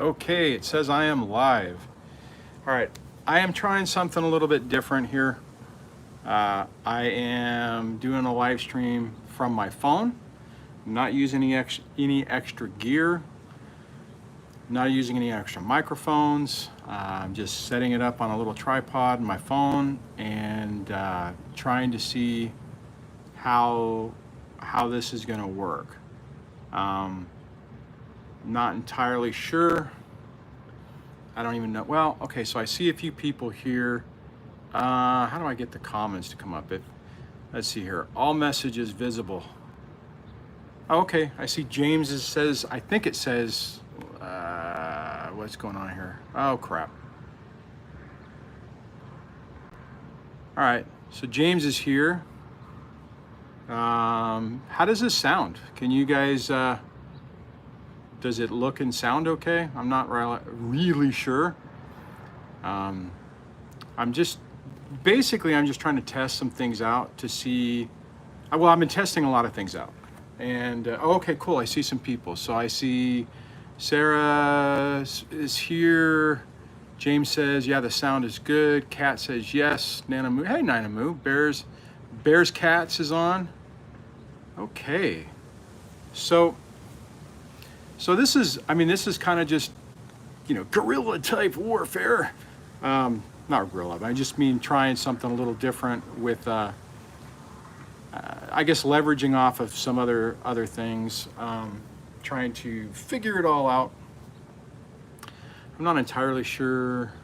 Okay, it says I am live. All right, I am trying something a little bit different here. I am doing a live stream from my phone. I'm not using any extra gear. Not using any extra microphones. I'm just setting it up on a little tripod on my phone and trying to see how this is going to work. Not entirely sure. I don't even know. Well, okay, so I see a few people here. How do I get the comments to come up? Let's see here. All messages visible. Oh, okay, I see James says, I think it says, what's going on here? Oh, crap. All right, so James is here. How does this sound? Can you guys, does it look and sound okay? I'm not really sure. I'm just trying to test some things out to see, well, I've been testing a lot of things out. And, okay, cool, I see some people. So I see Sarah is here. James says, yeah, the sound is good. Kat says, yes. Nanamoo, hey, Nanamoo. Bears Cats is on. Okay. So this is kind of just, guerrilla type warfare. Not guerrilla, but I just mean trying something a little different with, I guess leveraging off of some other things, trying to figure it all out. I'm not entirely sure.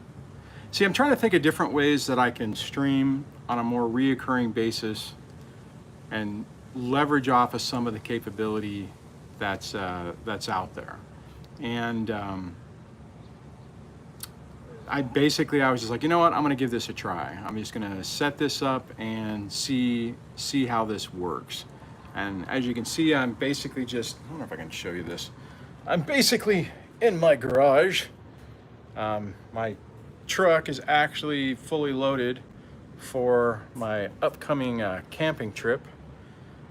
See, I'm trying to think of different ways that I can stream on a more reoccurring basis and leverage off of some of the capability that's out there. And I was just like, you know what, I'm gonna give this a try. I'm just gonna set this up and see how this works. And as you can see, I'm basically just, I don't know if I can show you this. I'm basically in my garage. My truck is actually fully loaded for my upcoming camping trip.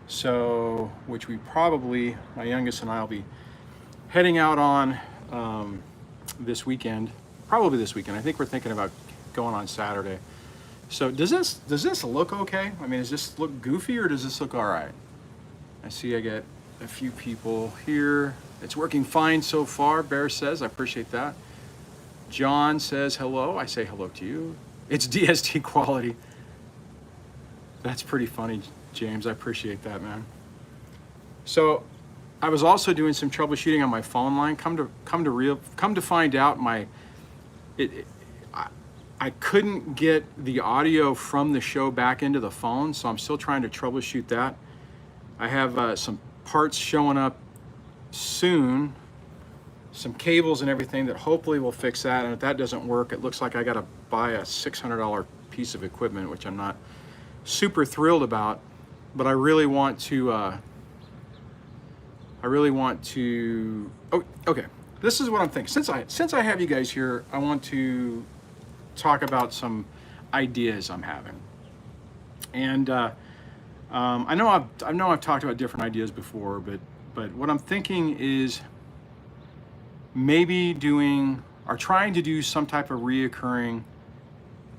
So, which my youngest and I will be heading out on this weekend. Probably this weekend. I think we're thinking about going on Saturday. So does this look okay? I mean, does this look goofy or does this look all right? I see I get a few people here. It's working fine so far, Bear says. I appreciate that. John says hello. I say hello to you. It's DSD quality. That's pretty funny, James. I appreciate that, man. So I was also doing some troubleshooting on my phone line. Come to find out, I couldn't get the audio from the show back into the phone, so I'm still trying to troubleshoot that. I have some parts showing up soon, some cables and everything that hopefully will fix that. And if that doesn't work, it looks like I got to buy a $600 piece of equipment, which I'm not super thrilled about. But I really want to. Oh, okay. This is what I'm thinking. Since I have you guys here, I want to talk about some ideas I'm having. And I know I've talked about different ideas before, but what I'm thinking is maybe trying to do some type of reoccurring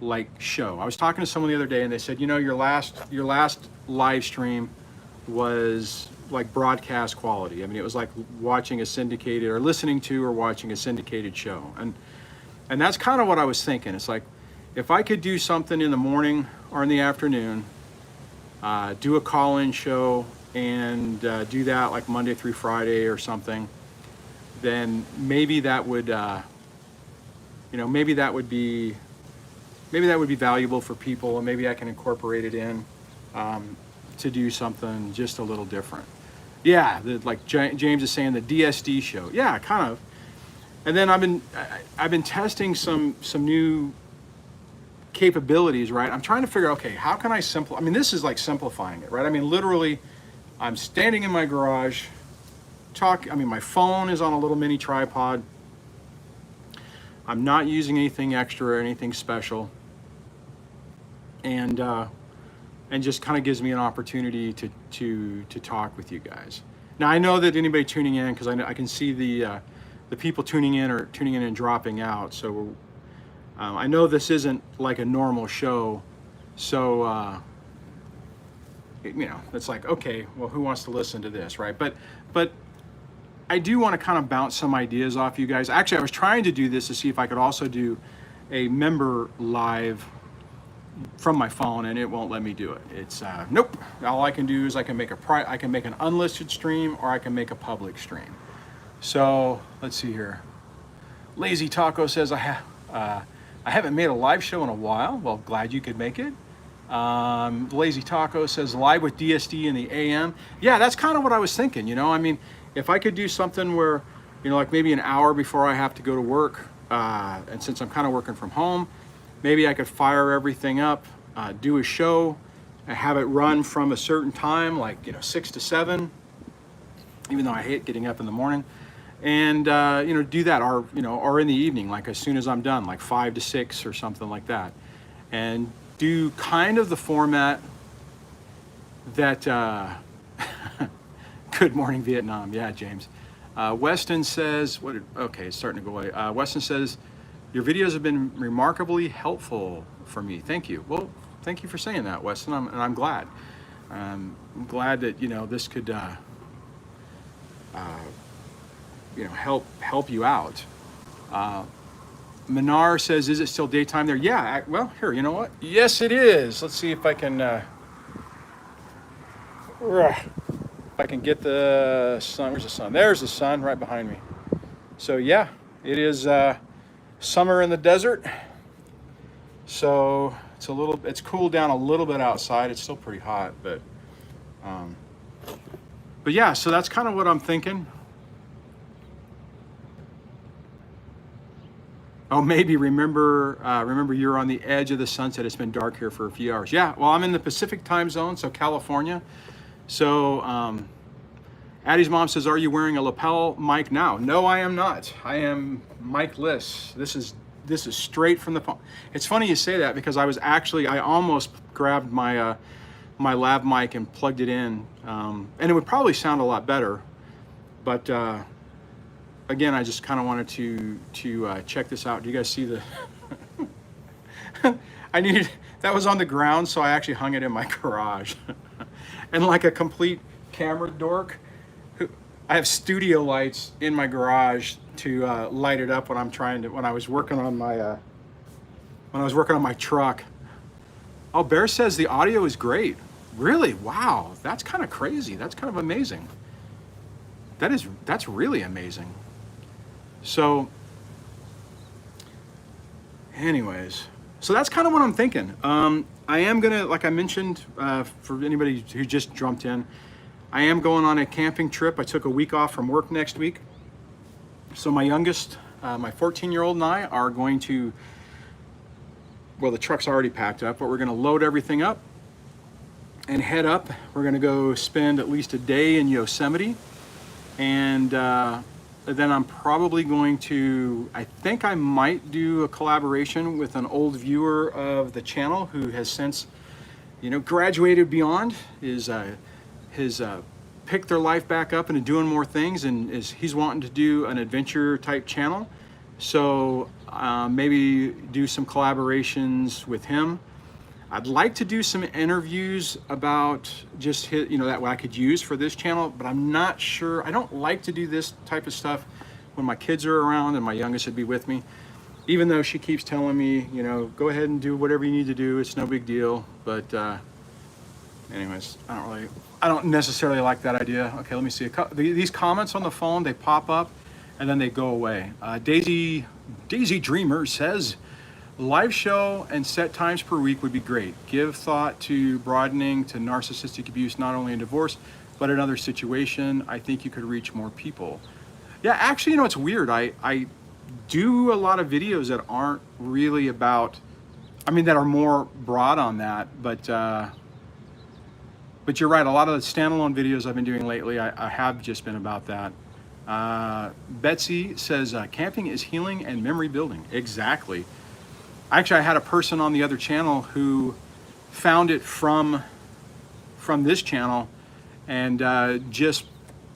like show. I was talking to someone the other day and they said, your last live stream was like broadcast quality. I mean, it was like watching a syndicated or listening to or watching a syndicated show. And that's kind of what I was thinking. It's like, if I could do something in the morning or in the afternoon, do a call-in show and do that like Monday through Friday or something, then maybe that would, maybe that would be valuable for people, and maybe I can incorporate it in to do something just a little different. Yeah, like James is saying, the DSD show. Yeah, kind of. And then I've been testing some new capabilities, right? I'm trying to figure out, okay, how can I simplify? I mean, this is like simplifying it, right? I mean, literally, I'm standing in my garage, my phone is on a little mini tripod. I'm not using anything extra or anything special. And just kind of gives me an opportunity to talk with you guys. Now I know that anybody tuning in, because I can see the the people tuning in are tuning in and dropping out. So I know this isn't like a normal show, so you know, it's like, okay, well, who wants to listen to this, right? But I do want to kind of bounce some ideas off you guys. Actually, I was trying to do this to see if I could also do a member live from my phone, and it won't let me do it. It's nope. All I can do is I can make an unlisted stream, or I can make a public stream. So let's see here. Lazy Taco says I haven't made a live show in a while. Well, glad you could make it. Lazy Taco says live with DSD in the AM. Yeah, that's kind of what I was thinking. You know, I mean, if I could do something where, you know, like maybe an hour before I have to go to work, and since I'm kind of working from home, maybe I could fire everything up, do a show, and have it run from a certain time, like, you know, 6 to 7, even though I hate getting up in the morning, and you know, do that, or you know, or in the evening, like as soon as I'm done, like 5 to 6 or something like that, and do kind of the format that. Good morning, Vietnam. Yeah, James. Weston says, okay, it's starting to go away. Weston says, your videos have been remarkably helpful for me. Thank you. Well, thank you for saying that, Weston, and I'm glad. I'm glad that, you know, this could, you know, help you out. Minar says, is it still daytime there? Yeah, well, here, you know what? Yes, it is. Let's see if I can, get the sun. Where's the sun? There's the sun right behind me. So yeah, it is summer in the desert. So it's cooled down a little bit outside. It's still pretty hot, but yeah, so that's kind of what I'm thinking. Oh, maybe remember you're on the edge of the sunset. It's been dark here for a few hours. Yeah, well, I'm in the Pacific time zone, so California. So Addie's mom says, are you wearing a lapel mic now? No, I am not. I am mic-less. This is straight from the phone. It's funny you say that, because I almost grabbed my my lav mic and plugged it in, and it would probably sound a lot better, but again, I just kind of wanted to check this out. Do you guys see the that was on the ground, so I actually hung it in my garage. And like a complete camera dork, I have studio lights in my garage to light it up when I was working on my truck. Oh, Bear says the audio is great. Really? Wow, that's kind of crazy. That's kind of amazing. That's really amazing. So anyways, so that's kind of what I'm thinking. I am gonna, like I mentioned, for anybody who just jumped in, I am going on a camping trip. I took a week off from work next week. So my youngest, my 14-year-old and I are going to, well, the truck's already packed up, but we're gonna load everything up and head up. We're gonna go spend at least a day in Yosemite. And then I'm probably going to, I think I might do a collaboration with an old viewer of the channel who has since, you know, graduated beyond, has picked their life back up and doing more things, and he's wanting to do an adventure type channel. So maybe do some collaborations with him. I'd like to do some interviews about just you know, that I could use for this channel, but I'm not sure. I don't like to do this type of stuff when my kids are around and my youngest would be with me, even though she keeps telling me, you know, go ahead and do whatever you need to do. It's no big deal. But anyways, I don't necessarily like that idea. Okay, let me see. These comments on the phone, they pop up and then they go away. Daisy Dreamer says, live show and set times per week would be great. Give thought to broadening to narcissistic abuse, not only in divorce, but in other situation. I think you could reach more people. Yeah, actually, you know, it's weird. I do a lot of videos that aren't really about, I mean, that are more broad on that, but you're right. A lot of the standalone videos I've been doing lately, I have just been about that. Betsy says, camping is healing and memory building. Exactly. Actually, I had a person on the other channel who found it from this channel and just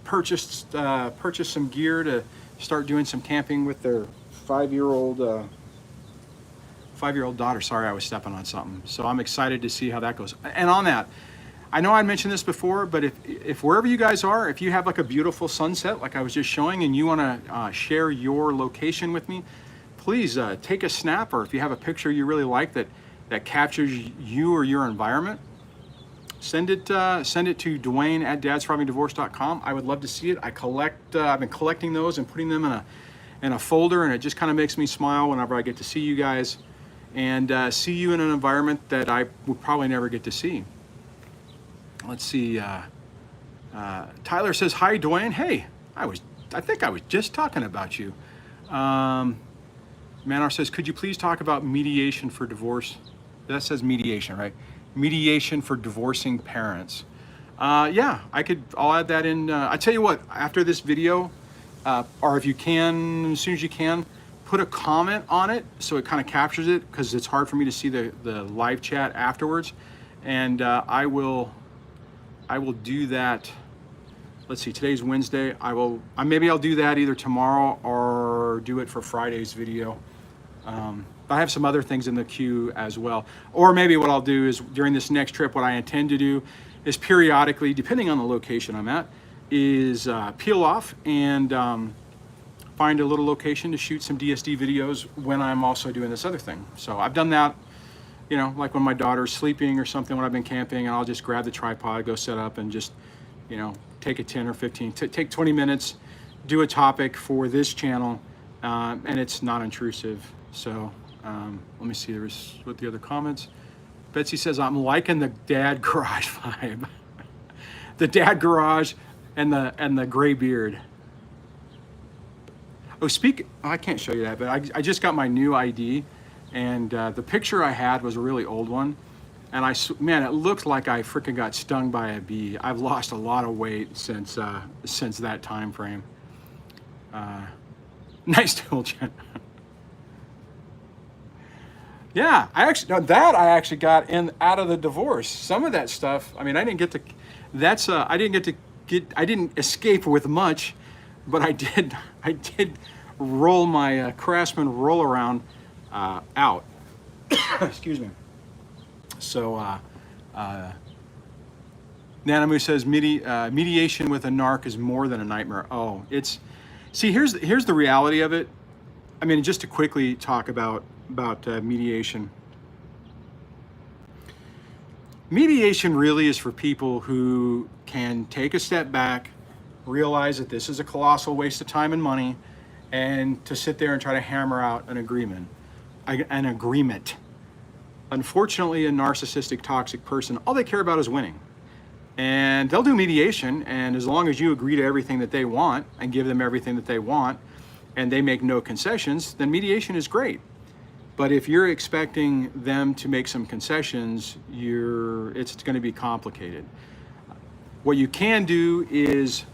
purchased some gear start doing some camping with their 5-year-old daughter. Sorry, I was stepping on something. So I'm excited to see how that goes. And on that, I know I mentioned this before, but if wherever you guys are, if you have like a beautiful sunset like I was just showing and you want to share your location with me, please take a snap, or if you have a picture you really like that captures you or your environment, send it to Duane at dadssurvivingdivorce.com. I would love to see it. I've been collecting those and putting them in a folder, and it just kind of makes me smile whenever I get to see you guys and see you in an environment that I would probably never get to see. Let's see. Tyler says, "Hi, Duane. Hey, I think I was just talking about you." Manar says, "Could you please talk about mediation for divorce?" That says mediation, right? Mediation for divorcing parents. Yeah, I'll add that in. I tell you what, after this video, or if you can, as soon as you can, put a comment on it so it kind of captures it, because it's hard for me to see the live chat afterwards. And I will do that. Let's see, today's Wednesday. Maybe I'll do that either tomorrow or do it for Friday's video. I have some other things in the queue as well. Or maybe what I'll do is during this next trip, what I intend to do is periodically, depending on the location I'm at, is peel off and find a little location to shoot some DSD videos when I'm also doing this other thing. So I've done that, you know, like when my daughter's sleeping or something when I've been camping, and I'll just grab the tripod, go set up, and just, you know, take a 10 or 15, take 20 minutes, do a topic for this channel, and it's not intrusive. So let me see what the other comments. Betsy says, "I'm liking the dad garage vibe." The dad garage and the gray beard. Oh, I can't show you that, but I just got my new ID, and the picture I had was a really old one, and man, it looked like I freaking got stung by a bee. I've lost a lot of weight since that time frame. Nice tool, Jen. Yeah, I actually got out of the divorce. Some of that stuff, I mean, I didn't escape with much, but I did roll my Craftsman roll around out. Excuse me. So Nanamu says mediation with a narc is more than a nightmare. Oh, here's the reality of it. I mean, just to quickly talk about mediation. Mediation really is for people who can take a step back, realize that this is a colossal waste of time and money, and to sit there and try to hammer out an agreement. Unfortunately, a narcissistic, toxic person, all they care about is winning. And they'll do mediation, and as long as you agree to everything that they want and give them everything that they want, and they make no concessions, then mediation is great. But if you're expecting them to make some concessions, it's going to be complicated. What you can do is,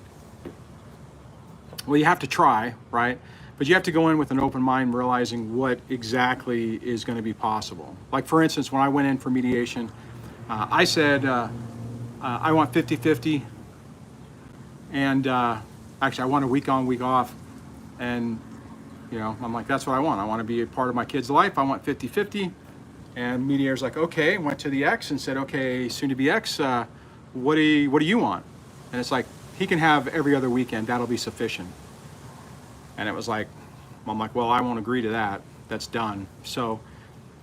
well, you have to try, right? But you have to go in with an open mind, realizing what exactly is going to be possible. Like, for instance, when I went in for mediation, I said, I want 50-50, and actually I want a week on, week off, and you know, I'm like, that's what I want. I want to be a part of my kid's life. I want 50-50. And mediator's like, okay, went to the ex and said, okay, soon to be ex, what do you want? And it's like, he can have every other weekend, that'll be sufficient. And it was like, I'm like, well, I won't agree to that. That's done. So,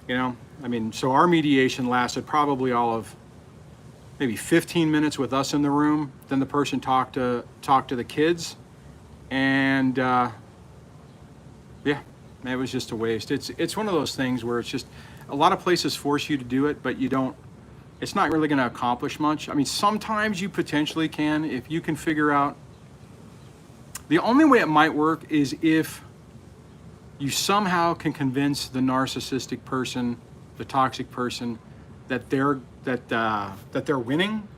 you know, I mean, so our mediation lasted probably all of maybe 15 minutes with us in the room. Then the person talked to the kids, and yeah, it was just a waste. It's one of those things where it's just, a lot of places force you to do it, but it's not really going to accomplish much. I mean, sometimes you potentially can, if you can figure out. The only way it might work is if you somehow can convince the narcissistic person, the toxic person, that they're winning,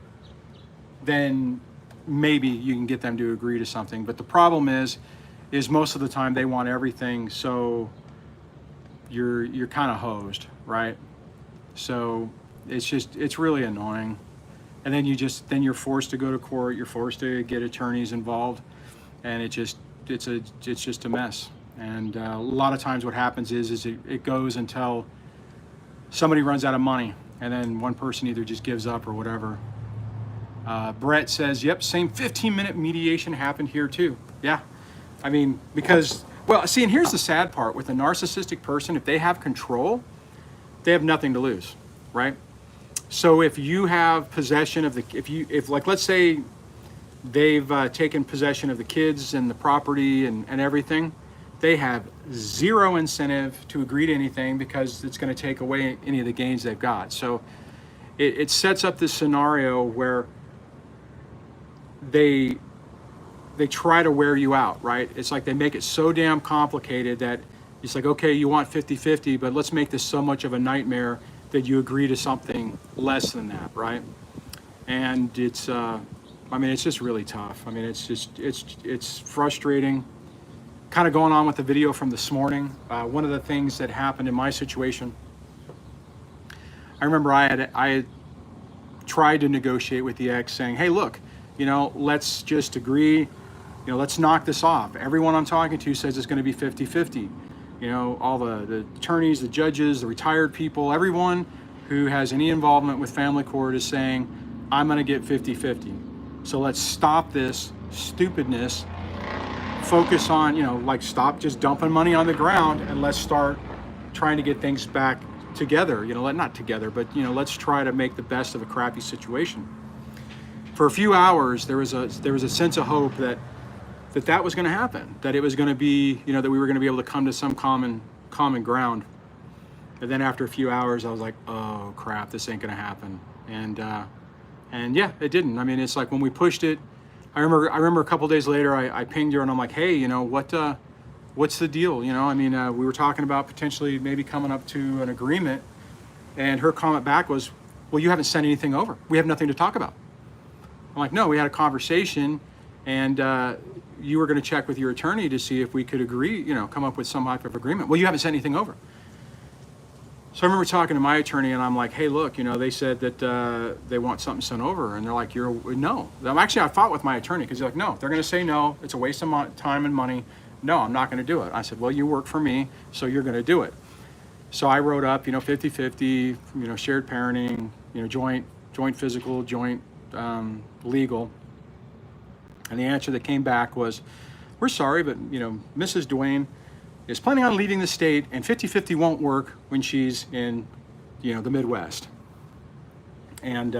then maybe you can get them to agree to something. But the problem is most of the time they want everything, so you're kind of hosed, right? So it's really annoying. And then you're forced to go to court, you're forced to get attorneys involved, and it just it's just a mess. And a lot of times what happens is it goes until somebody runs out of money, and then one person either just gives up or whatever. Brett says, yep, same 15-minute mediation happened here too. Yeah, I mean, because, well, see, and here's the sad part. With a narcissistic person, if they have control, they have nothing to lose, right? So if you have possession of if like, let's say they've taken possession of the kids and the property and everything, they have zero incentive to agree to anything because it's going to take away any of the gains they've got. So it sets up this scenario where they try to wear you out, right? It's like they make it so damn complicated that it's like, okay, you want 50-50, but let's make this so much of a nightmare that you agree to something less than that, right? And it's, I mean, it's just really tough. I mean, it's frustrating. Kind of going on with the video from this morning. One of the things that happened in my situation, I remember I had tried to negotiate with the ex saying, hey, look, you know, let's just agree, you know, let's knock this off. Everyone I'm talking to says it's going to be 50-50. You know, all the attorneys, the judges, the retired people, everyone who has any involvement with family court is saying, I'm going to get 50-50. So let's stop this stupidness, focus on, you know, like stop just dumping money on the ground and let's start trying to get things back together. You know, not together, but, you know, let's try to make the best of a crappy situation. For a few hours, there was a sense of hope that was going to happen, that it was going to be, you know, that we were going to be able to come to some common ground. And then after a few hours, I was like, oh crap, this ain't going to happen. And yeah, it didn't. I mean, it's like when we pushed it, I remember a couple days later, I pinged her and I'm like, hey, you know, what's the deal? You know, I mean, we were talking about potentially maybe coming up to an agreement, and her comment back was, well, you haven't sent anything over. We have nothing to talk about. I'm like, no, we had a conversation, and you were going to check with your attorney to see if we could agree, you know, come up with some type of agreement. Well, you haven't sent anything over. So I remember talking to my attorney, and I'm like, hey, look, you know, they said that they want something sent over, and they're like, no. I fought with my attorney because they're like, no, they're going to say no. It's a waste of time and money. No, I'm not going to do it. I said, well, you work for me, so you're going to do it. So I wrote up, you know, 50-50, you know, shared parenting, you know, joint physical, joint legal. And the answer that came back was, we're sorry, but, you know, Mrs. Duane is planning on leaving the state, and 50-50 won't work when she's in, you know, the Midwest. And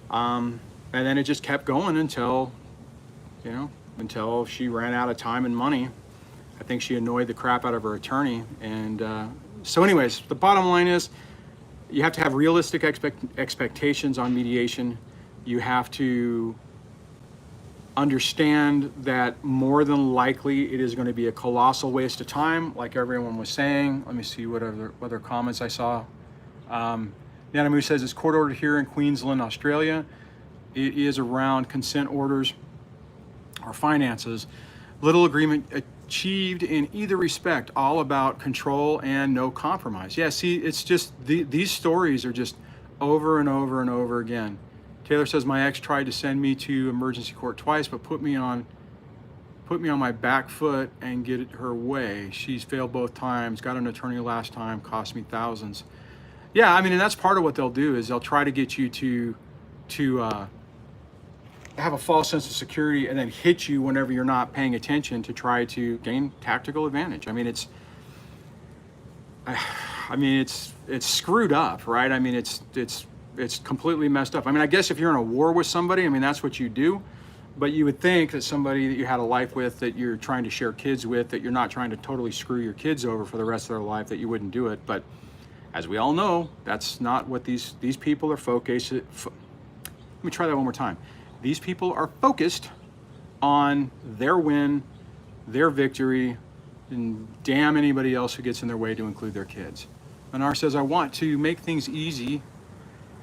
then it just kept going until she ran out of time and money. I think she annoyed the crap out of her attorney. And so anyways, the bottom line is you have to have realistic expectations on mediation. You have to understand that more than likely it is going to be a colossal waste of time, like everyone was saying. Let me see what other comments I saw. Nanamu says it's court ordered here in Queensland, Australia. It is around consent orders or finances. Little agreement achieved in either respect, all about control and no compromise. Yeah, see, it's just these stories are just over and over and over again. Taylor says my ex tried to send me to emergency court twice, but put me on my back foot and get her way. She's failed both times, got an attorney last time, cost me thousands. Yeah, I mean, and that's part of what they'll do is they'll try to get you to have a false sense of security and then hit you whenever you're not paying attention to try to gain tactical advantage. I mean, it's screwed up, right? I mean, it's completely messed up. I mean, I guess if you're in a war with somebody, I mean, that's what you do. But you would think that somebody that you had a life with, that you're trying to share kids with, that you're not trying to totally screw your kids over for the rest of their life, that you wouldn't do it. But as we all know, that's not what these people are focused. Let me try that one more time. These people are focused on their win, their victory, and damn anybody else who gets in their way, to include their kids. Anar says, I want to make things easy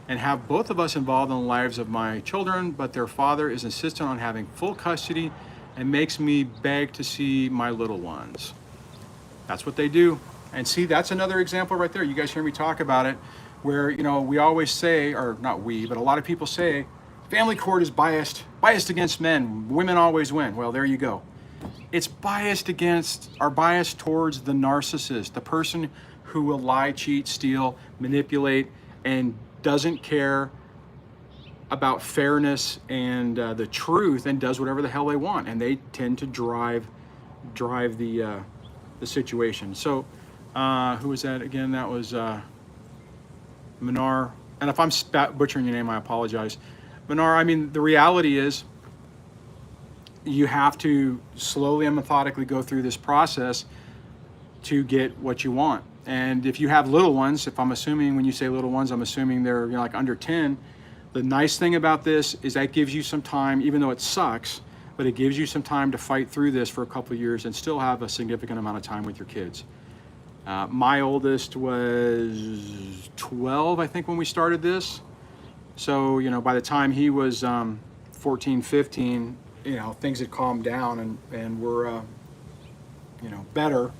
and have both of us involved in the lives of my children, but their father is insistent on having full custody and makes me beg to see my little ones. That's what they do. And see, that's another example right there. You guys hear me talk about it, where, you know, we always say, or not we, but a lot of people say, family court is biased against men. Women always win. Well, there you go. it's biased against, or biased towards the narcissist, the person who will lie, cheat, steal, manipulate, and doesn't care about fairness and the truth, and does whatever the hell they want, and they tend to drive the situation. So who was that again? That was Minar. And if I'm butchering your name, I apologize. Minar, I mean, the reality is you have to slowly and methodically go through this process to get what you want. And if you have little ones, if I'm assuming, when you say little ones, I'm assuming they're, you know, like under 10, the nice thing about this is that gives you some time, even though it sucks, but it gives you some time to fight through this for a couple of years and still have a significant amount of time with your kids. My oldest was 12, I think, when we started this. So, you know, by the time he was 14, 15, you know, things had calmed down and were, you know, better.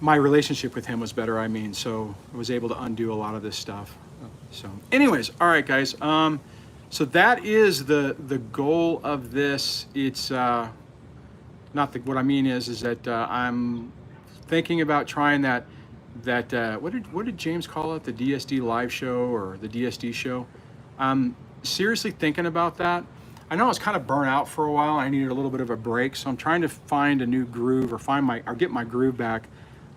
My relationship with him was better, I mean, so I was able to undo a lot of this stuff. So anyways, all right, guys. So that is the goal of this. It's not what I mean is that I'm thinking about trying that what did James call it, the DSD live show or the DSD show. I'm seriously thinking about that. I know I was kind of burnt out for a while. I needed a little bit of a break, so I'm trying to find a new groove or get my groove back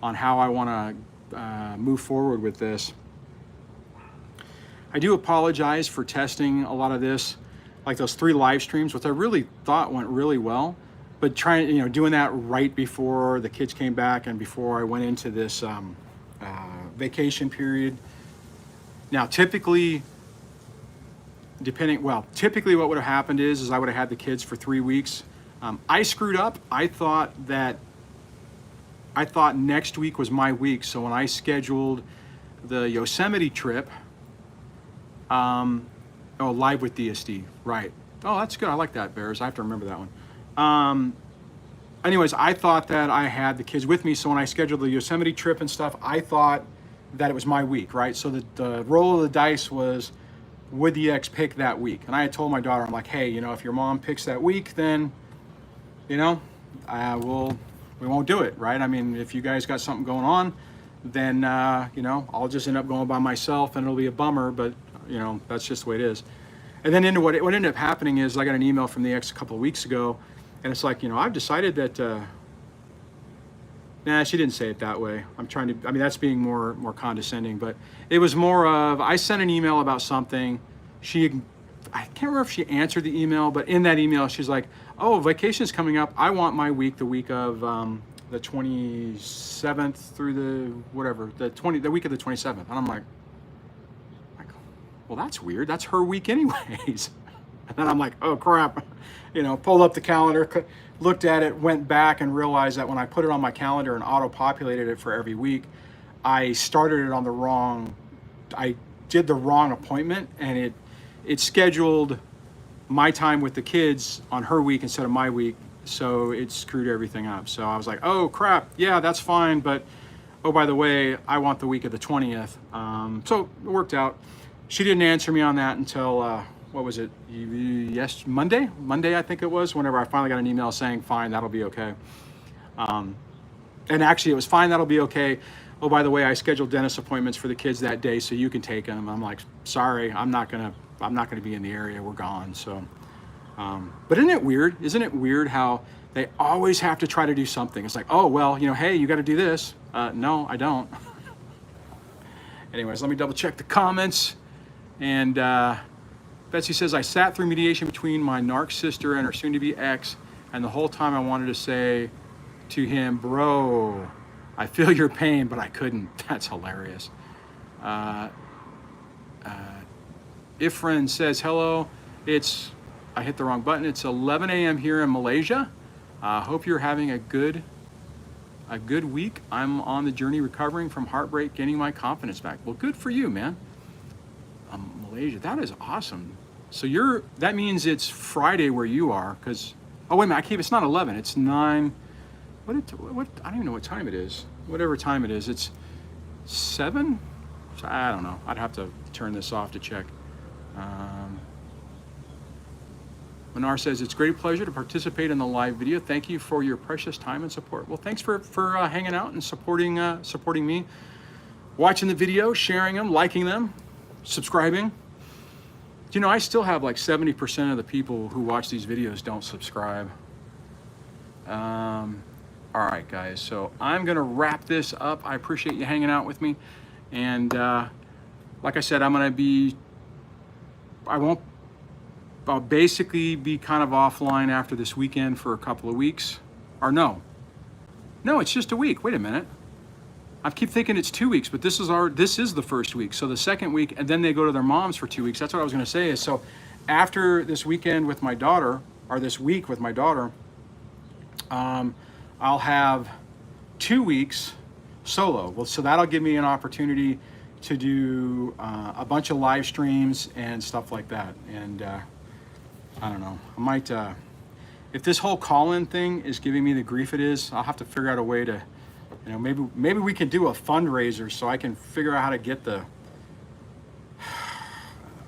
on how I want to move forward with this. I do apologize for testing a lot of this, like those 3 live streams, which I really thought went really well, but doing that right before the kids came back and before I went into this vacation period. Now, typically what would have happened is I would have had the kids for 3 weeks. I screwed up. I thought next week was my week, so when I scheduled the Yosemite trip, live with DSD, right? Oh, that's good. I like that, Bears. I have to remember that one. Anyways, I thought that I had the kids with me, so when I scheduled the Yosemite trip and stuff, I thought that it was my week, right? So the roll of the dice was, would the ex pick that week? And I had told my daughter, I'm like, hey, you know, if your mom picks that week, then, you know, we won't do it, right? I mean, if you guys got something going on, then, you know, I'll just end up going by myself and it'll be a bummer, but, you know, that's just the way it is. And then what ended up happening is I got an email from the ex a couple of weeks ago, and it's like, you know, I've decided that, nah, she didn't say it that way. I mean, that's being more condescending, but it was more of, I sent an email about something. I can't remember if she answered the email, but in that email, she's like, oh, vacation's coming up. I want my week, the week of the 27th through the week of the 27th. And I'm like, well, that's weird. That's her week anyways. And then I'm like, oh crap, you know, pulled up the calendar, looked at it, went back and realized that when I put it on my calendar and auto-populated it for every week, I started it on I did the wrong appointment, and it scheduled my time with the kids on her week instead of my week, so it screwed everything up. So I was like, oh crap, yeah, that's fine, but oh, by the way, I want the week of the 20th. So it worked out. She didn't answer me on that until, what was it? Yes, Monday, I think it was, whenever I finally got an email saying, fine, that'll be okay. And actually it was fine, that'll be okay. Oh, by the way, I scheduled dentist appointments for the kids that day, so you can take them. I'm like, sorry, I'm not gonna be in the area, we're gone. So, but isn't it weird? Isn't it weird how they always have to try to do something? It's like, oh, well, you know, hey, you gotta do this. No, I don't. Anyways, let me double check the comments. And Betsy says, I sat through mediation between my narc sister and her soon-to-be ex, and the whole time I wanted to say to him, bro, I feel your pain, but I couldn't. That's hilarious. Ifrin says, hello. I hit the wrong button. It's 11 a.m. here in Malaysia. Hope you're having a good week. I'm on the journey recovering from heartbreak, gaining my confidence back. Well, good for you, man. Malaysia, that is awesome. So that means it's Friday where you are, because, oh wait a minute, it's not 11, it's 9, what, I don't even know what time it is. Whatever time it is, it's 7? I don't know, I'd have to turn this off to check. Manar says, it's a great pleasure to participate in the live video. Thank you for your precious time and support. Well, thanks for hanging out and supporting me, watching the video, sharing them, liking them, subscribing. You know, I still have like 70% of the people who watch these videos don't subscribe. All right, guys, so I'm gonna wrap this up. I appreciate you hanging out with me. And like I said, I'll basically be kind of offline after this weekend for a couple of weeks. Or no, it's just a week. Wait a minute. I keep thinking it's 2 weeks, but this is the first week. So the second week, and then they go to their mom's for 2 weeks. That's what I was gonna say is, so after this weekend with my daughter, or this week with my daughter, I'll have 2 weeks solo. Well, so that'll give me an opportunity to do a bunch of live streams and stuff like that. And I don't know, I might, if this whole call-in thing is giving me the grief it is, I'll have to figure out a way to, you know, maybe we can do a fundraiser so I can figure out how to get the,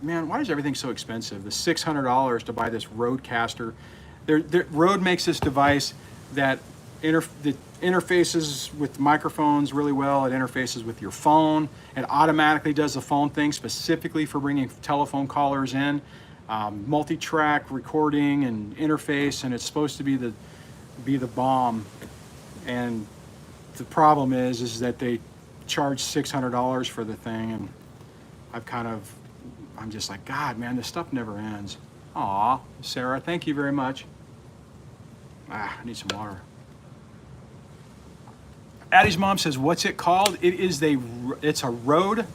man, why is everything so expensive? The $600 to buy this Rodecaster. Rode makes this device that interfaces with microphones really well. It interfaces with your phone. It automatically does the phone thing specifically for bringing telephone callers in. Multi-track recording and interface, and it's supposed to be the bomb. And the problem is that they charge $600 for the thing, and I'm just like, God, man, this stuff never ends. Aw, Sarah, thank you very much. I need some water. Addie's mom says, what's it called? It's a Rode.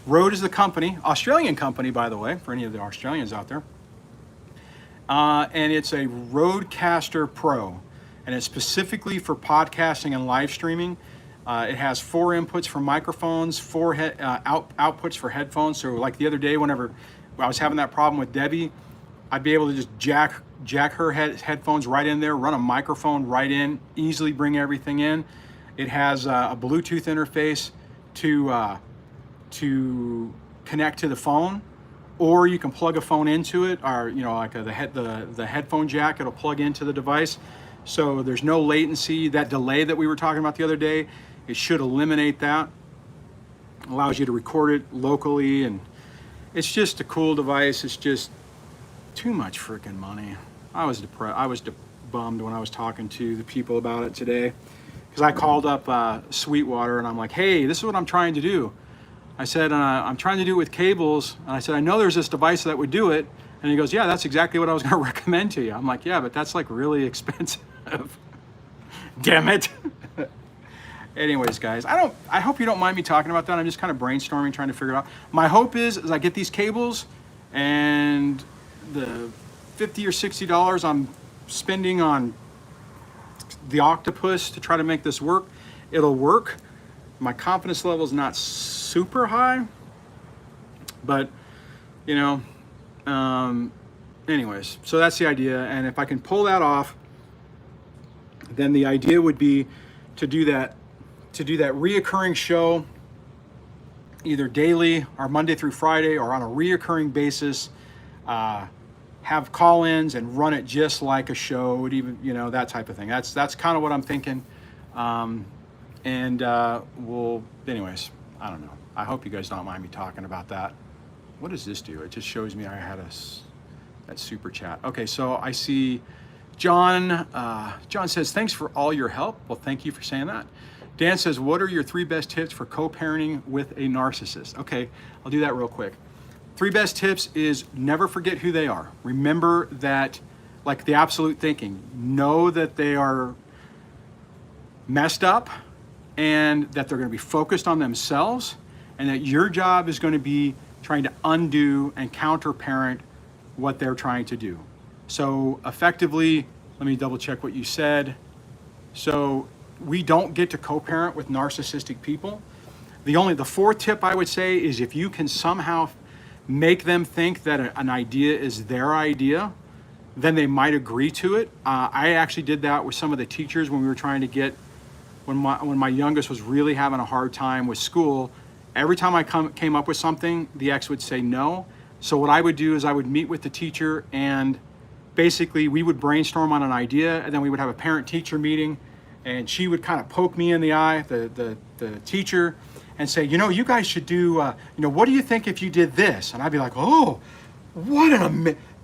Rode is the company, Australian company, by the way, for any of the Australians out there. And it's a Rodecaster Pro, and it's specifically for podcasting and live streaming. It has 4 inputs for microphones, 4 outputs for headphones. So like the other day, whenever I was having that problem with Debbie, I'd be able to just jack her headphones right in there, run a microphone right in, easily bring everything in. It has a Bluetooth interface to connect to the phone, or you can plug a phone into it, or you know, like the headphone jack, it'll plug into the device. So there's no latency. That delay that we were talking about the other day, it should eliminate that. It allows you to record it locally, and it's just a cool device. It's just too much freaking money. I was depressed. I was bummed when I was talking to the people about it today, because I called up Sweetwater and I'm like, hey, this is what I'm trying to do. I said, I'm trying to do it with cables. And I said, I know there's this device that would do it. And he goes, yeah, that's exactly what I was going to recommend to you. I'm like, yeah, but that's like really expensive. Damn it. Anyways, guys, I hope you don't mind me talking about that. I'm just kind of brainstorming, trying to figure it out. My hope is I get these cables, and the $50 or $60 I'm spending on the octopus to try to make this work, it'll work. My confidence level is not super high, but you know, anyways, so that's the idea. And if I can pull that off, then the idea would be to do that reoccurring show either daily or Monday through Friday, or on a reoccurring basis, have call-ins and run it just like a show. Would even, you know, that type of thing. That's kind of what I'm thinking. Well, anyways, I don't know. I hope you guys don't mind me talking about that. What does this do? It just shows me I had that super chat. Okay, so I see John. John says, thanks for all your help. Well, thank you for saying that. Dan says, what are your 3 best tips for co-parenting with a narcissist? Okay, I'll do that real quick. 3 best tips is never forget who they are. Remember that, like the absolute thinking, know that they are messed up and that they're going to be focused on themselves, and that your job is going to be trying to undo and counter-parent what they're trying to do. So effectively, let me double check what you said. So we don't get to co-parent with narcissistic people. The 4th tip I would say is, if you can somehow make them think that an idea is their idea, then they might agree to it. I actually did that with some of the teachers when we were trying to get, when my youngest was really having a hard time with school. Every time I came up with something, the ex would say no. So what I would do is I would meet with the teacher, and basically we would brainstorm on an idea, and then we would have a parent-teacher meeting, and she would kind of poke me in the eye, the teacher, and say, you know, you guys should do, you know, what do you think if you did this? And I'd be like, oh,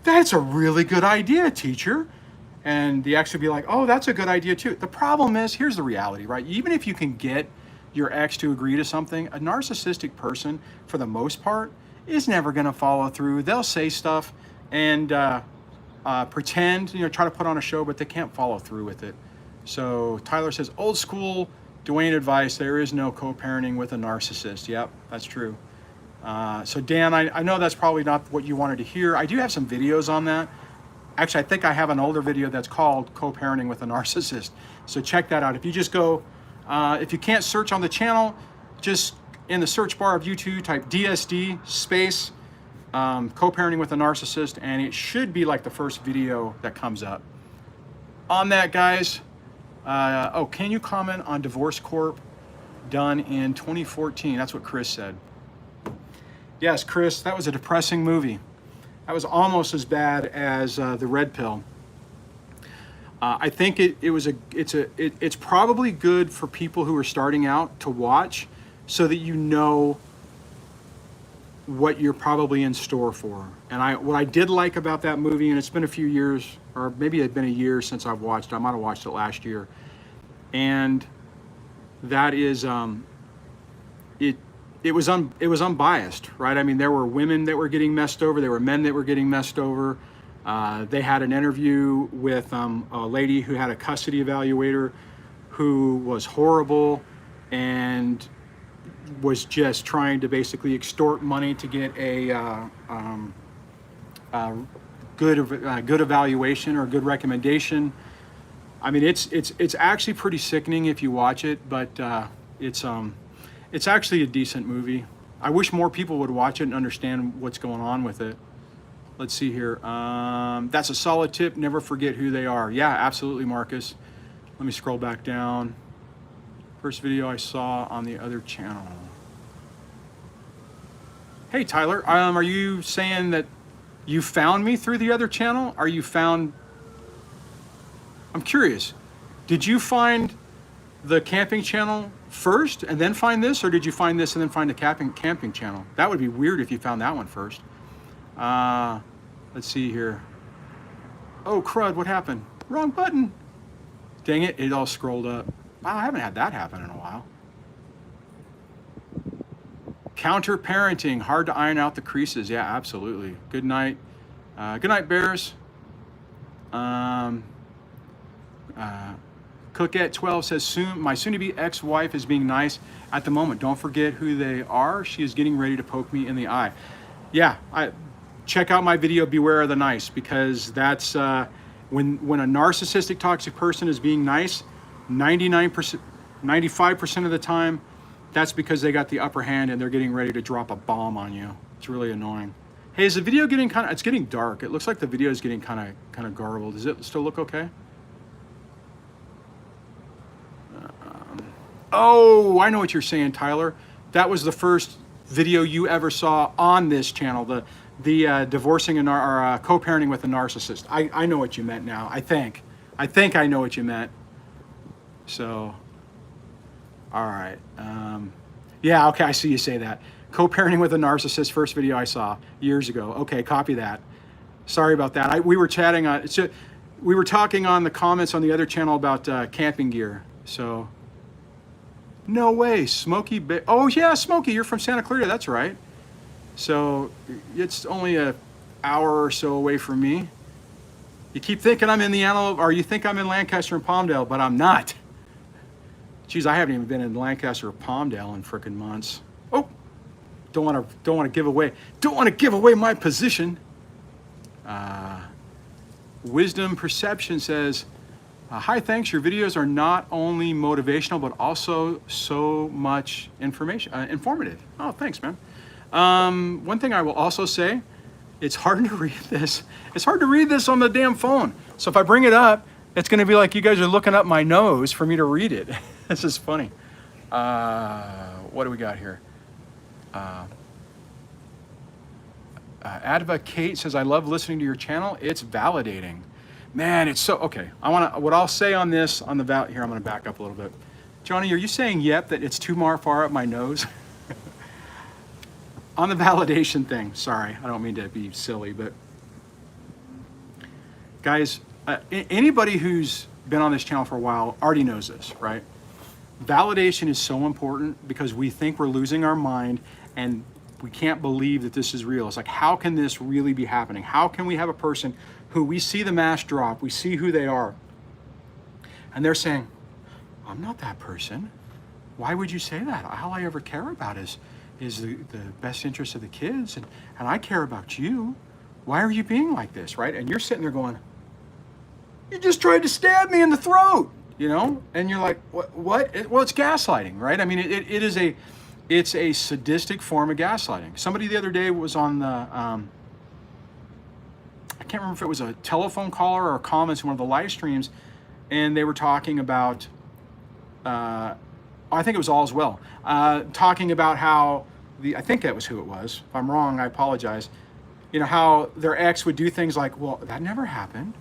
that's a really good idea, teacher. And the ex would be like, oh, that's a good idea too. The problem is, here's the reality, right? Even if you can get your ex to agree to something, a narcissistic person, for the most part, is never gonna follow through. They'll say stuff and pretend, you know, try to put on a show, but they can't follow through with it. So Tyler says, old school Duane advice, there is no co-parenting with a narcissist. Yep, that's true. So Dan, I know that's probably not what you wanted to hear. I do have some videos on that. Actually, I think I have an older video that's called Co-Parenting with a Narcissist. So check that out. If you just go, if you can't search on the channel, just in the search bar of YouTube, type DSD space Co-Parenting with a Narcissist, and it should be like the first video that comes up. On that, guys, oh, can you comment on Divorce Corp done in 2014? That's what Chris said. Yes, Chris, that was a depressing movie. That was almost as bad as the Red Pill. I think it's probably good for people who are starting out to watch, so that you know what you're probably in store for. And what I did like about that movie, and it's been a few years, or maybe it's been a year since I've watched it. I might have watched it last year, and that is it was unbiased, right? I mean, there were women that were getting messed over, there were men that were getting messed over. They had an interview with a lady who had a custody evaluator who was horrible and was just trying to basically extort money to get a good evaluation or good recommendation. I mean, it's actually pretty sickening if you watch it, but it's actually a decent movie. I wish more people would watch it and understand what's going on with it. Let's see here. That's a solid tip. Never forget who they are. Yeah, absolutely, Marcus. Let me scroll back down. First video I saw on the other channel. Hey, Tyler, are you saying that you found me through the other channel? Are you found... I'm curious. Did you find the camping channel first and then find this, or did you find this and then find the camping channel? That would be weird if you found that one first. Let's see here. Oh, crud, what happened? Wrong button. Dang it, it all scrolled up. Wow, I haven't had that happen in a while. Counter parenting, hard to iron out the creases. Yeah, absolutely. Good night. Good night, Bears. Cookette12 says, my soon-to-be ex-wife is being nice at the moment. Don't forget who they are. She is getting ready to poke me in the eye. Yeah, check out my video, Beware of the Nice, because that's when a narcissistic, toxic person is being nice, 99%, 95% of the time, that's because they got the upper hand and they're getting ready to drop a bomb on you. It's really annoying. Hey, is the video getting it's getting dark. It looks like the video is getting kind of garbled. Does it still look okay? Oh, I know what you're saying, Tyler. That was the first video you ever saw on this channel, the divorcing or co-parenting with a narcissist. I know what you meant now. I think I know what you meant. So, all right. Yeah, okay, I see you say that. Co-parenting with a narcissist, first video I saw years ago. Okay, copy that. Sorry about that. We were chatting on. We were talking on the comments on the other channel about camping gear. So. No way, Smokey. Oh yeah, Smokey, you're from Santa Clarita. That's right. So it's only an hour or so away from me. You keep thinking I'm in the Antelope, or you think I'm in Lancaster and Palmdale, but I'm not. Geez, I haven't even been in Lancaster or Palmdale in frickin' months. Oh, don't want to give away my position. Wisdom Perception says, hi, thanks. Your videos are not only motivational, but also so much informative. Oh, thanks, man. One thing I will also say, it's hard to read this. It's hard to read this on the damn phone. So if I bring it up, it's going to be like you guys are looking up my nose for me to read it. This is funny. What do we got here? Adva Kate says, I love listening to your channel. It's validating. Man, it's so, okay. What I'll say on this, on the here, I'm gonna back up a little bit. Johnny, are you saying yep, that it's too far up my nose? On the validation thing, sorry, I don't mean to be silly, but guys, anybody who's been on this channel for a while already knows this, right? Validation is so important because we think we're losing our mind and we can't believe that this is real. It's like, how can this really be happening? How can we have a person who we see the mask drop, we see who they are, and they're saying, I'm not that person. Why would you say that? All I ever care about is the best interest of the kids, and I care about you. Why are you being like this, right? And you're sitting there going, you just tried to stab me in the throat, you know? And you're like, what? Well, it's gaslighting, right? I mean, it's a sadistic form of gaslighting. Somebody the other day was on the, I can't remember if it was a telephone caller or comments in one of the live streams, and they were talking about, I think it was All's Well, talking about how I think that was who it was. If I'm wrong, I apologize. You know, how their ex would do things like, well, that never happened.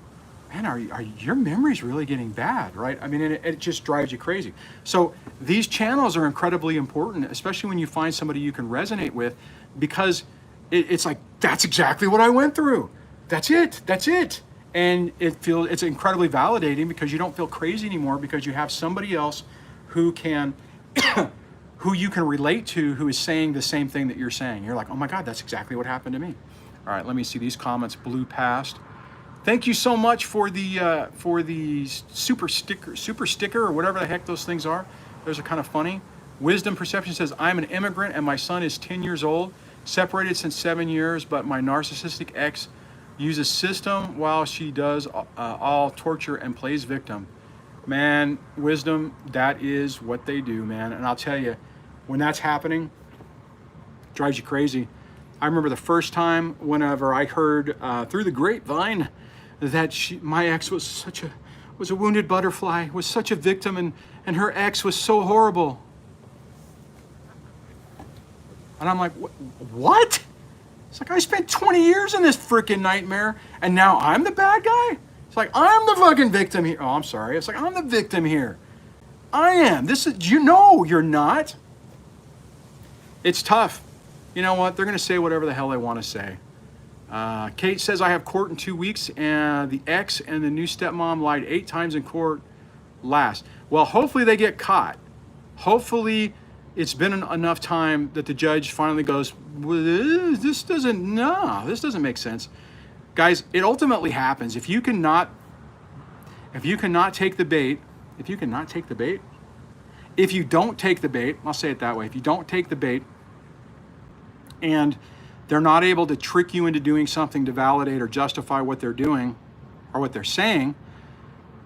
Man, are your memories really getting bad, right? I mean, it just drives you crazy. So these channels are incredibly important, especially when you find somebody you can resonate with, because it's like, that's exactly what I went through. That's it. And it's incredibly validating because you don't feel crazy anymore because you have somebody else who can, who you can relate to, who is saying the same thing that you're saying. You're like, oh my God, that's exactly what happened to me. All right, let me see, these comments blew past. Thank you so much for the super sticker or whatever the heck those things are. Those are kind of funny. Wisdom Perception says, I'm an immigrant and my son is 10 years old, separated since 7 years, but my narcissistic ex uses system while she does all torture and plays victim. Man, Wisdom, that is what they do, man. And I'll tell you, when that's happening, it drives you crazy. I remember the first time whenever I heard through the grapevine that my ex was a wounded butterfly, was such a victim, and her ex was so horrible. And I'm like, what? It's like, I spent 20 years in this freaking nightmare, and now I'm the bad guy? It's like, I'm the fucking victim here. Oh, I'm sorry. It's like, I'm the victim here. I am. You're not. It's tough. You know what? They're going to say whatever the hell they want to say. Kate says, I have court in 2 weeks, and the ex and the new stepmom lied 8 times in court last. Well, hopefully they get caught. Hopefully it's been enough time that the judge finally goes, well, this doesn't make sense. Guys, it ultimately happens. If you cannot take the bait, if you don't take the bait, I'll say it that way, if you don't take the bait, and they're not able to trick you into doing something to validate or justify what they're doing or what they're saying,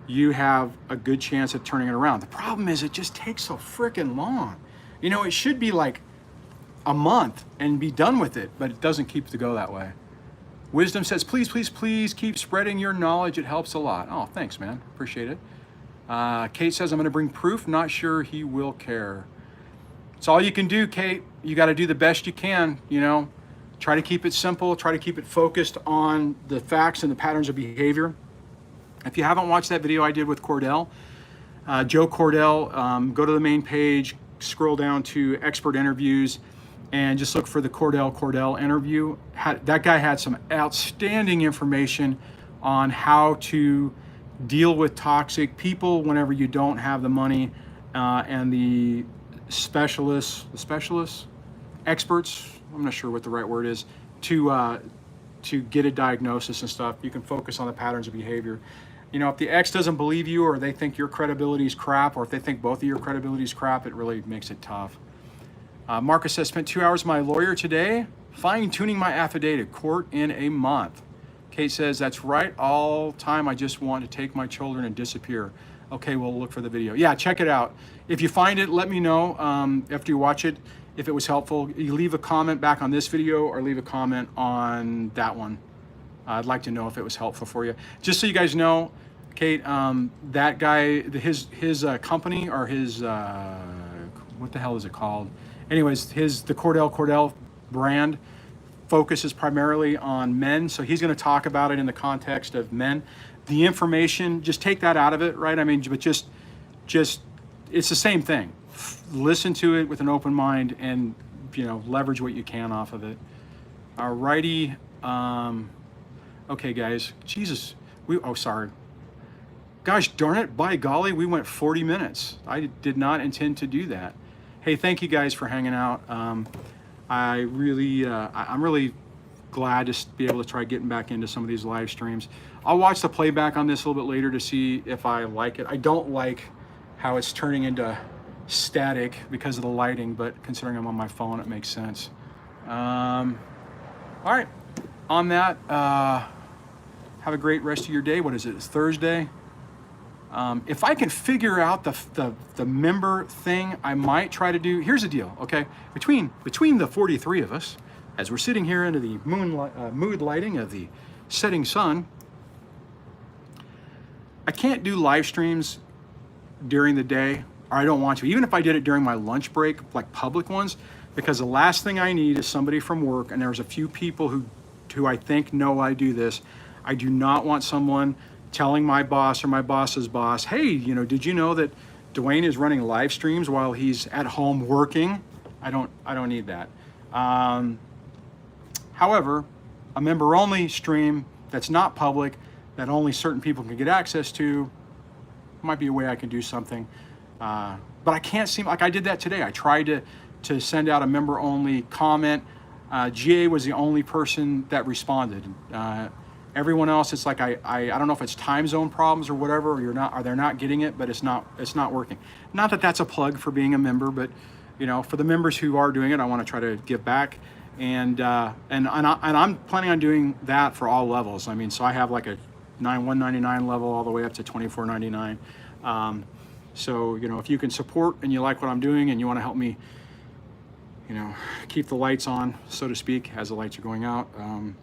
you have a good chance at turning it around. The problem is it just takes so freaking long. You know, it should be like a month and be done with it, but it doesn't keep to go that way. Wisdom says, please, please, please keep spreading your knowledge. It helps a lot. Oh, thanks, man. Appreciate it. Kate says, I'm going to bring proof. Not sure he will care. It's all you can do, Kate. You got to do the best you can, you know. Try to keep it simple. Try to keep it focused on the facts and the patterns of behavior. If you haven't watched that video I did with Cordell, Joe Cordell, go to the main page, scroll down to expert interviews, and just look for the Cordell interview. That guy had some outstanding information on how to deal with toxic people whenever you don't have the money, and the experts, I'm not sure what the right word is, to get a diagnosis and stuff. You can focus on the patterns of behavior. You know, if the ex doesn't believe you, or they think your credibility is crap, or if they think both of your credibility is crap, it really makes it tough. Marcus says, spent 2 hours with my lawyer today, fine-tuning my affidavit, court in a month. Kate says, that's right, all time I just want to take my children and disappear. Okay, we'll look for the video. Yeah, check it out. If you find it, let me know after you watch it, if it was helpful. You leave a comment back on this video or leave a comment on that one. I'd like to know if it was helpful for you. Just so you guys know, Kate, that guy, his company, or his, what the hell is it called? Anyways, the Cordell brand, focuses primarily on men, so he's going to talk about it in the context of men. The information, just take that out of it, right? I mean, but just it's the same thing. Listen to it with an open mind, and leverage what you can off of it. Alrighty. Okay, guys. Jesus. Sorry. Gosh darn it! By golly, we went 40 minutes. I did not intend to do that. Hey, thank you guys for hanging out. I'm really glad to be able to try getting back into some of these live streams. I'll watch the playback on this a little bit later to see if I like it. I don't like how it's turning into static because of the lighting, but considering I'm on my phone, it makes sense. All right, on that, have a great rest of your day. What is it? It's Thursday. If I can figure out the member thing, I might try to do. Here's the deal, okay? Between the 43 of us, as we're sitting here under the mood lighting of the setting sun, I can't do live streams during the day, or I don't want to. Even if I did it during my lunch break, like public ones, because the last thing I need is somebody from work, and there's a few people who I think know I do this. I do not want someone telling my boss or my boss's boss, hey, did you know that Duane is running live streams while he's at home working? I don't need that. However, a member only stream that's not public, that only certain people can get access to, might be a way I can do something. But I can't seem, like I did that today. I tried to send out a member only comment. GA was the only person that responded. Everyone else, it's like I don't know if it's time zone problems or whatever, or they're not getting it, but it's not working. Not that that's a plug for being a member, but for the members who are doing it, I want to try to give back, and I'm planning on doing that for all levels. I mean, so I have like a $199 level all the way up to $24.99. So if you can support and you like what I'm doing and you want to help me, keep the lights on, so to speak, as the lights are going out,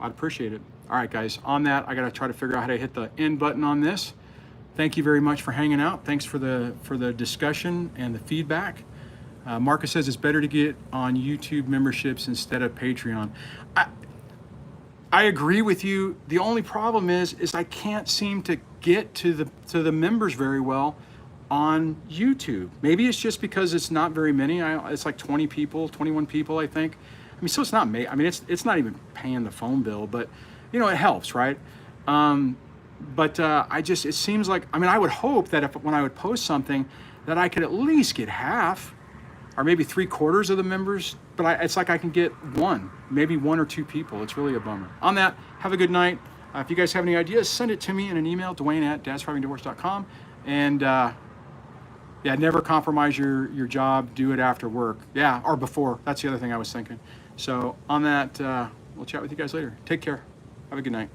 I'd appreciate it. All right, guys, on that, I got to try to figure out how to hit the end button on this. Thank you very much for hanging out. Thanks for the discussion and the feedback. Marcus says it's better to get on YouTube memberships instead of Patreon. I agree with you. The only problem is I can't seem to get to the members very well on YouTube. Maybe it's just because it's not very many. It's like 20 people, 21 people, I think. I mean, so it's not me. I mean, it's not even paying the phone bill, but it helps, right? It seems like, I would hope that when I would post something that I could at least get half or maybe 3/4 of the members, but it's like I can get maybe one or two people. It's really a bummer. On that, have a good night. If you guys have any ideas, send it to me in an email, Duane@dadssurvivingdivorce.com. And never compromise your job. Do it after work. Yeah, or before. That's the other thing I was thinking. So on that, we'll chat with you guys later. Take care. Have a good night.